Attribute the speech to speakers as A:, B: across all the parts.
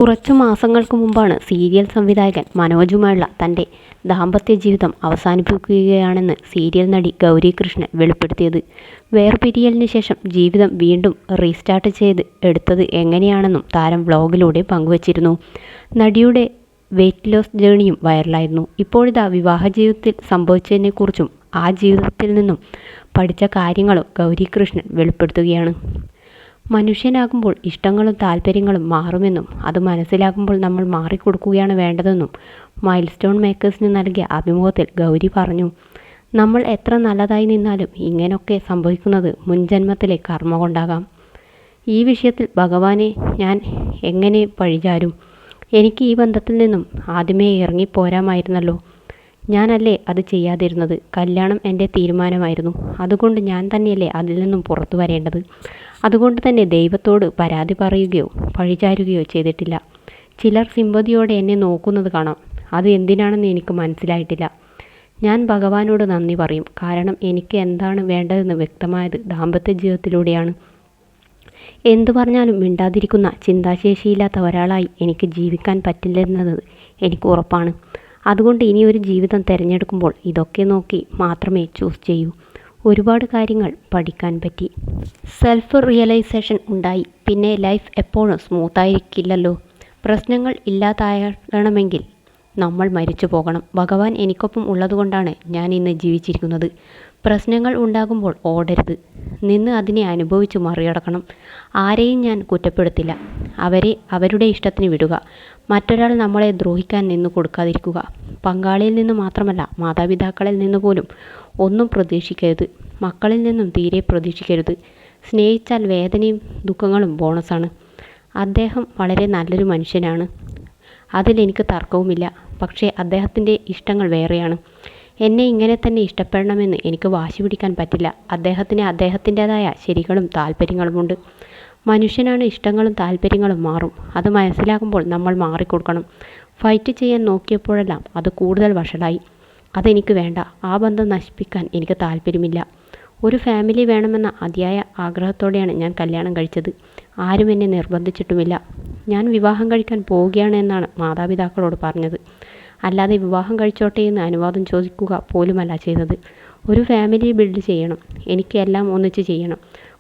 A: കുറച്ചു മാസങ്ങൾക്ക് മുമ്പാണ് സീരിയൽ സംവിധായകൻ മനോജുമായുള്ള തൻ്റെ ദാമ്പത്യ ജീവിതം അവസാനിപ്പിക്കുകയാണെന്ന് സീരിയൽ നടി ഗൗരി കൃഷ്ണൻ വെളിപ്പെടുത്തിയത്. വേർപിരിയലിന് ശേഷം ജീവിതം വീണ്ടും റീസ്റ്റാർട്ട് ചെയ്ത് എടുത്തത് എങ്ങനെയാണെന്നും താരം വ്ലോഗിലൂടെ പങ്കുവച്ചിരുന്നു. നടിയുടെ വെയ്റ്റ് ലോസ് ജേണിയും വൈറലായിരുന്നു. ഇപ്പോഴിതാ വിവാഹ ജീവിതത്തിൽ സംഭവിച്ചതിനെക്കുറിച്ചും ആ ജീവിതത്തിൽ നിന്നും പഠിച്ച കാര്യങ്ങളും ഗൗരി കൃഷ്ണൻ വെളിപ്പെടുത്തുകയാണ്. മനുഷ്യനാകുമ്പോൾ ഇഷ്ടങ്ങളും താല്പര്യങ്ങളും മാറുമെന്നും അത് മനസ്സിലാക്കുമ്പോൾ നമ്മൾ മാറിക്കൊടുക്കുകയാണ് വേണ്ടതെന്നും മൈൽ സ്റ്റോൺ മേക്കേഴ്സിന് നൽകിയ അഭിമുഖത്തിൽ ഗൗരി പറഞ്ഞു. നമ്മൾ എത്ര നല്ലതായി നിന്നാലും ഇങ്ങനെയൊക്കെ സംഭവിക്കുന്നത് മുൻജന്മത്തിലെ കർമ്മ കൊണ്ടാകാം. ഈ വിഷയത്തിൽ ഭഗവാനെ ഞാൻ എങ്ങനെ പഴിചാരും? എനിക്ക് ഈ ബന്ധത്തിൽ നിന്നും ആദ്യമേ ഇറങ്ങിപ്പോരാമായിരുന്നല്ലോ. ഞാനല്ലേ അത് ചെയ്യാതിരുന്നത്? കല്യാണം എൻ്റെ തീരുമാനമായിരുന്നു. അതുകൊണ്ട് ഞാൻ തന്നെയല്ലേ അതിൽ നിന്നും പുറത്തു വരേണ്ടത്. അതുകൊണ്ട് തന്നെ ദൈവത്തോട് പരാതി പറയുകയോ പഴിചാരുകയോ ചെയ്തിട്ടില്ല. ചിലർ സിമ്പതിയോടെ എന്നെ നോക്കുന്നത് കാണാം. അത് എന്തിനാണെന്ന് എനിക്ക് മനസ്സിലായിട്ടില്ല. ഞാൻ ഭഗവാനോട് നന്ദി പറയും. കാരണം എനിക്ക് എന്താണ് വേണ്ടതെന്ന് വ്യക്തമായത് ദാമ്പത്യ ജീവിതത്തിലൂടെയാണ്. എന്തു പറഞ്ഞാലും മിണ്ടാതിരിക്കുന്ന ചിന്താശേഷിയില്ലാത്ത ഒരാളായി എനിക്ക് ജീവിക്കാൻ പറ്റില്ലെന്നത് എനിക്ക് ഉറപ്പാണ്. അതുകൊണ്ട് ഇനിയൊരു ജീവിതം തിരഞ്ഞെടുക്കുമ്പോൾ ഇതൊക്കെ നോക്കി മാത്രമേ ചൂസ് ചെയ്യൂ. ഒരുപാട് കാര്യങ്ങൾ പഠിക്കാൻ പറ്റി. സെൽഫ് റിയലൈസേഷൻ ഉണ്ടായി. പിന്നെ ലൈഫ് എപ്പോഴും സ്മൂത്തായിരിക്കില്ലല്ലോ. പ്രശ്നങ്ങൾ ഇല്ലാതാകണമെങ്കിൽ നമ്മൾ മരിച്ചു പോകണം. ഭഗവാൻ എനിക്കൊപ്പം ഉള്ളതുകൊണ്ടാണ് ഞാൻ ഇന്ന് ജീവിച്ചിരിക്കുന്നത്. പ്രശ്നങ്ങൾ ഉണ്ടാകുമ്പോൾ ഓടരുത്. നിന്ന് അതിനെ അനുഭവിച്ച് മറികടക്കണം. ആരെയും ഞാൻ കുറ്റപ്പെടുത്തില്ല. അവരെ അവരുടെ ഇഷ്ടത്തിന് വിടുക. മറ്റൊരാൾ നമ്മളെ ദ്രോഹിക്കാൻ നിന്ന് കൊടുക്കാതിരിക്കുക. പങ്കാളിയിൽ നിന്ന് മാത്രമല്ല, മാതാപിതാക്കളിൽ നിന്ന് പോലും ഒന്നും പ്രതീക്ഷിക്കരുത്. മക്കളിൽ നിന്നും തീരെ പ്രതീക്ഷിക്കരുത്. സ്നേഹിച്ചാൽ വേദനയും ദുഃഖങ്ങളും ബോണസാണ്. അദ്ദേഹം വളരെ നല്ലൊരു മനുഷ്യനാണ്. അതിലെനിക്ക് തർക്കവുമില്ല. പക്ഷേ അദ്ദേഹത്തിൻ്റെ ഇഷ്ടങ്ങൾ വേറെയാണ്. എന്നെ ഇങ്ങനെ തന്നെ ഇഷ്ടപ്പെടണമെന്ന് എനിക്ക് വാശി പിടിക്കാൻ പറ്റില്ല. അദ്ദേഹത്തിന് അദ്ദേഹത്തിൻ്റെതായ ശരികളും താല്പര്യങ്ങളുമുണ്ട്. മനുഷ്യനാണ്. ഇഷ്ടങ്ങളും താല്പര്യങ്ങളും മാറും. അത് മനസ്സിലാക്കുമ്പോൾ നമ്മൾ മാറിക്കൊടുക്കണം. ഫൈറ്റ് ചെയ്യാൻ നോക്കിയപ്പോഴെല്ലാം അത് കൂടുതൽ വഷളായി. അതെനിക്ക് വേണ്ട. ആ ബന്ധം നശിപ്പിക്കാൻ എനിക്ക് താല്പര്യമില്ല. ഒരു ഫാമിലി വേണമെന്ന അതിയായ ആഗ്രഹത്തോടെയാണ് ഞാൻ കല്യാണം കഴിച്ചത്. ആരും എന്നെ നിർബന്ധിച്ചിട്ടുമില്ല. ഞാൻ വിവാഹം കഴിക്കാൻ പോവുകയാണ് എന്നാണ് മാതാപിതാക്കളോട് പറഞ്ഞത്. അല്ലാതെ വിവാഹം കഴിച്ചോട്ടെ എന്ന് അനുവാദം ചോദിക്കുക പോലുമല്ല ചെയ്തത്. ഒരു ഫാമിലി ബിൽഡ് ചെയ്യണം. എനിക്ക് എല്ലാം ഒന്നിച്ച് ചെയ്യണം.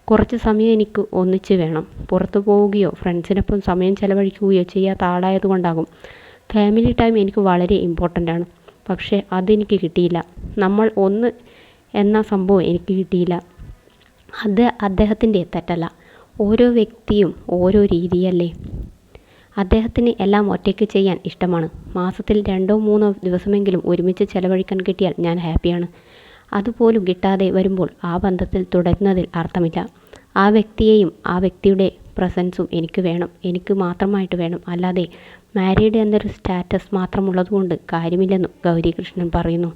A: കുറച്ച് സമയം എനിക്ക് ഒന്നിച്ച് വേണം. പുറത്തു പോവുകയോ ഫ്രണ്ട്സിനൊപ്പം സമയം ചെലവഴിക്കുകയോ ചെയ്യാത്ത ആളായതുകൊണ്ടാകും. ഫാമിലി ടൈം എനിക്ക് വളരെ ഇമ്പോർട്ടൻ്റ് ആണ്. പക്ഷേ അതെനിക്ക് കിട്ടിയില്ല. നമ്മൾ ഒന്ന് എന്ന സംഭവം എനിക്ക് കിട്ടിയില്ല. അത് അദ്ദേഹത്തിൻ്റെ തെറ്റല്ല. ഓരോ വ്യക്തിയും ഓരോ രീതിയല്ലേ. അദ്ദേഹത്തിന് എല്ലാം ഒറ്റയ്ക്ക് ചെയ്യാൻ ഇഷ്ടമാണ്. മാസത്തിൽ 2-3 ദിവസമെങ്കിലും ഒരുമിച്ച് ചെലവഴിക്കാൻ കിട്ടിയാൽ ഞാൻ ഹാപ്പിയാണ്. അതുപോലും കിട്ടാതെ വരുമ്പോൾ ആ ബന്ധത്തിൽ തുടരുന്നതിൽ അർത്ഥമില്ല. ആ വ്യക്തിയെയും ആ വ്യക്തിയുടെ പ്രസൻസും എനിക്ക് വേണം. എനിക്ക് മാത്രമായിട്ട് വേണം. അല്ലാതെ മാരീഡ് എന്നൊരു സ്റ്റാറ്റസ് മാത്രമുള്ളതുകൊണ്ട് കാര്യമില്ലെന്നും ഗൗരി കൃഷ്ണൻ പറയുന്നു.